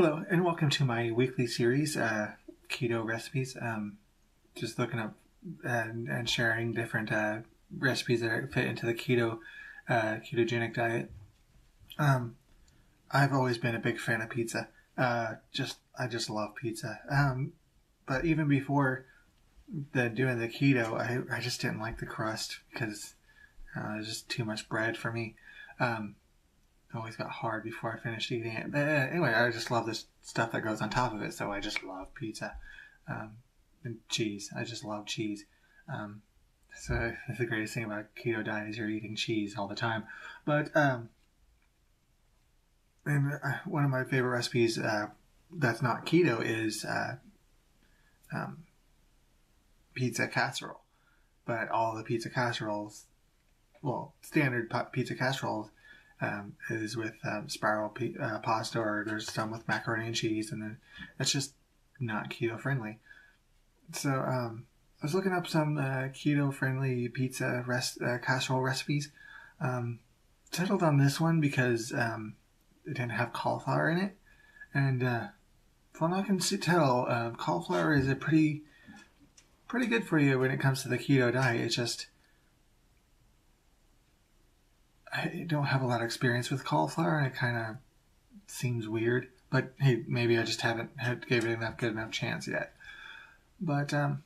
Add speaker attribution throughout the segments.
Speaker 1: Hello, and welcome to my weekly series, Keto Recipes. Just looking up and sharing different recipes that fit into the ketogenic diet. I've always been a big fan of pizza. I just love pizza. But even before doing the keto, I just didn't like the crust because it was just too much bread for me. Always got hard before I finished eating it. But anyway, I just love this stuff that goes on top of it, so I just love pizza. And cheese. I just love cheese. So the greatest thing about keto diet is you're eating cheese all the time. But and one of my favorite recipes that's not keto is pizza casserole. But all the pizza casseroles, standard pizza casseroles, is with spiral pasta, or there's some with macaroni and cheese, and then it's just not keto friendly. So I was looking up some keto friendly pizza casserole recipes. Settled on this one because it didn't have cauliflower in it, and from what I can tell, cauliflower is a pretty good for you when it comes to the keto diet. It's just I don't have a lot of experience with cauliflower, and it kind of seems weird. But hey, maybe I just haven't gave it good enough chance yet. But I'm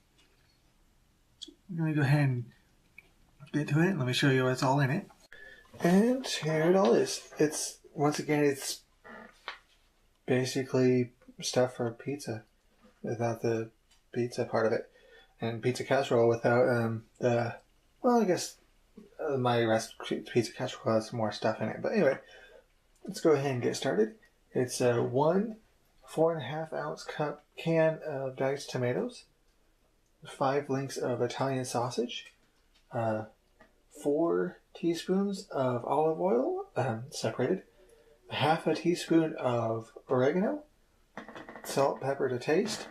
Speaker 1: going to go ahead and get to it. Let me show you what's all in it. And here it all is. It's basically stuff for pizza without the pizza part of it, and pizza casserole without I guess. My pizza casserole has more stuff in it. But anyway, let's go ahead and get started. It's one 4.5 ounce cup can of diced tomatoes, 5 links of Italian sausage, 4 teaspoons of olive oil, separated, half a teaspoon of oregano, salt, pepper to taste,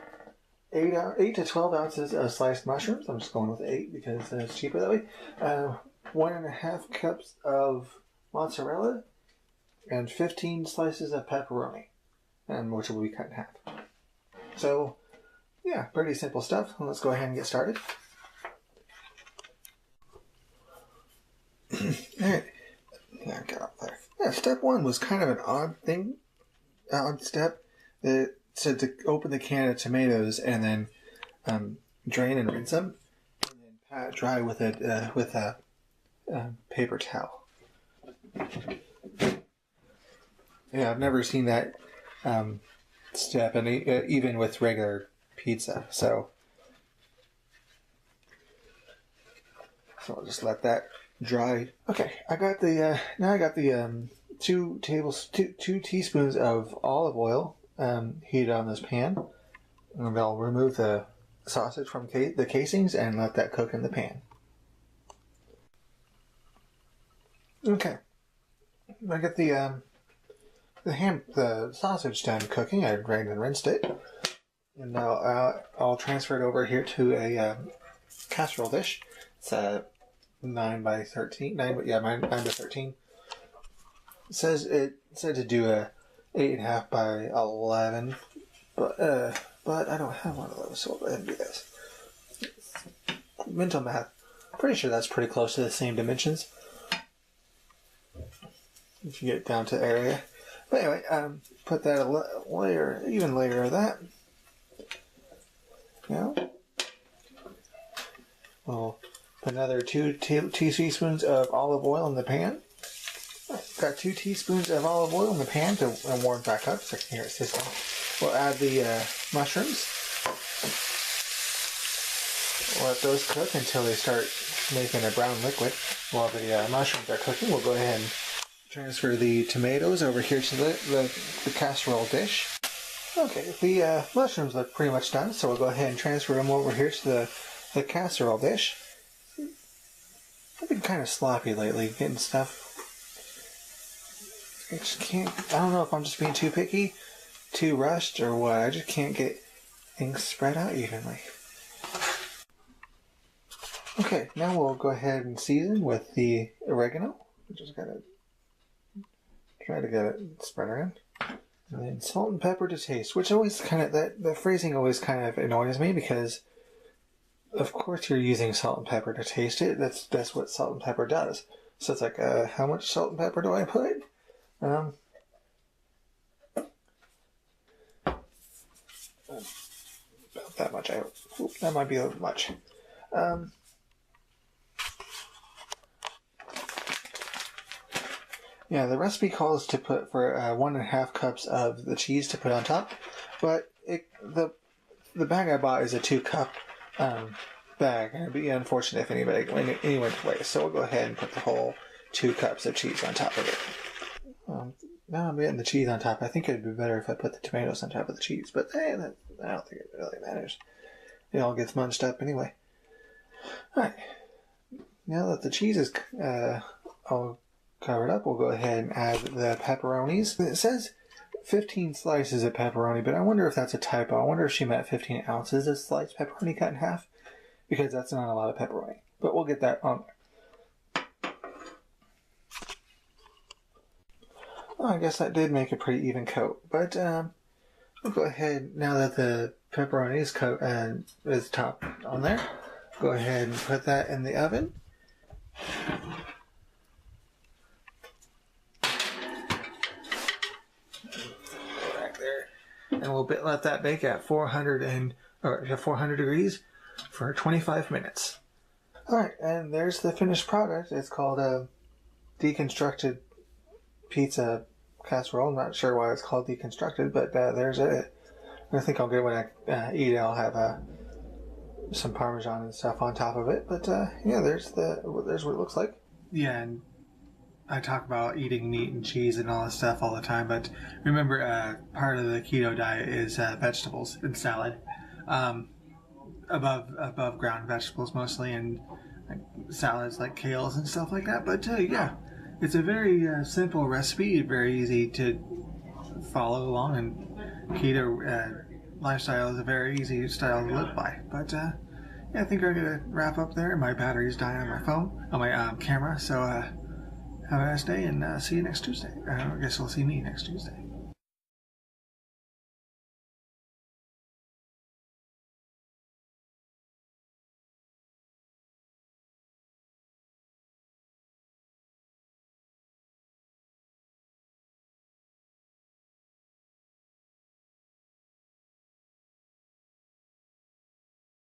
Speaker 1: 8 to 12 ounces of sliced mushrooms. I'm just going with 8 because it's cheaper that way. 1.5 cups of mozzarella, and 15 slices of pepperoni, and which will be cut in half. So, yeah, pretty simple stuff. Let's go ahead and get started. Alright, yeah, get up there. Yeah, step 1 was kind of an odd step. It said to open the can of tomatoes and then drain and rinse them, and then pat dry with a paper towel. Yeah, I've never seen that step, and even with regular pizza. So I'll just let that dry. Okay, I got the 2 teaspoons of olive oil heated on this pan, and I'll remove the sausage from the casings and let that cook in the pan. Okay, I got the sausage done cooking. I drained and rinsed it, and now I'll transfer it over here to a casserole dish. It's a 9 by 13. 9 by 13. It said to do a 8.5 by 11, but I don't have one of those, so I'll go ahead and do this. Mental math. Pretty sure that's pretty close to the same dimensions, if you get down to area. But anyway, put that even layer of that. Now, we'll put another 2 teaspoons of olive oil in the pan. Got 2 teaspoons of olive oil in the pan to warm back up, so I can hear it sizzling. We'll add the mushrooms. We'll let those cook until they start making a brown liquid. While the mushrooms are cooking, we'll go ahead and transfer the tomatoes over here to the casserole dish. Okay, the mushrooms look pretty much done, so we'll go ahead and transfer them over here to the casserole dish. I've been kind of sloppy lately getting stuff. I don't know if I'm just being too picky, too rushed, or what. I just can't get things spread out evenly. Okay, now we'll go ahead and season with the oregano. We just gotta try to get it spread around. And then salt and pepper to taste, which always kind of, the phrasing always kind of annoys me because of course you're using salt and pepper to taste it. That's what salt and pepper does. So it's like, how much salt and pepper do I put? About that much. That might be a little much. Yeah, the recipe calls to put for 1.5 cups of the cheese to put on top, but the bag I bought is a 2-cup bag, and it'd be unfortunate if anybody went to waste. So we'll go ahead and put the whole 2 cups of cheese on top of it. Now I'm getting the cheese on top. I think it'd be better if I put the tomatoes on top of the cheese, but I don't think it really matters. It all gets munched up anyway. Alright, now that the cheese is all covered up, we'll go ahead and add the pepperonis. It says 15 slices of pepperoni, but I wonder if that's a typo. I wonder if she meant 15 ounces of sliced pepperoni cut in half, because that's not a lot of pepperoni. But we'll get that on there. Oh, I guess that did make a pretty even coat, but we'll go ahead, now that the pepperoni is is topped on there, go ahead and put that in the oven. And we'll let that bake at 400 degrees for 25 minutes. Alright, and there's the finished product. It's called a Deconstructed Pizza Casserole. I'm not sure why it's called Deconstructed, but there's it. I think I'll get when I eat it. I'll have some Parmesan and stuff on top of it. But yeah, there's what it looks like. Yeah, and I talk about eating meat and cheese and all this stuff all the time, but remember, part of the keto diet is vegetables and salad, above ground vegetables mostly, and salads like kales and stuff like that. But yeah, it's a very simple recipe, very easy to follow along, and keto lifestyle is a very easy style to live by. But yeah, I think I'm gonna wrap up there. My battery's dying on my phone, on my camera, so. Have a nice day, and see you next Tuesday. I guess you'll see me next Tuesday.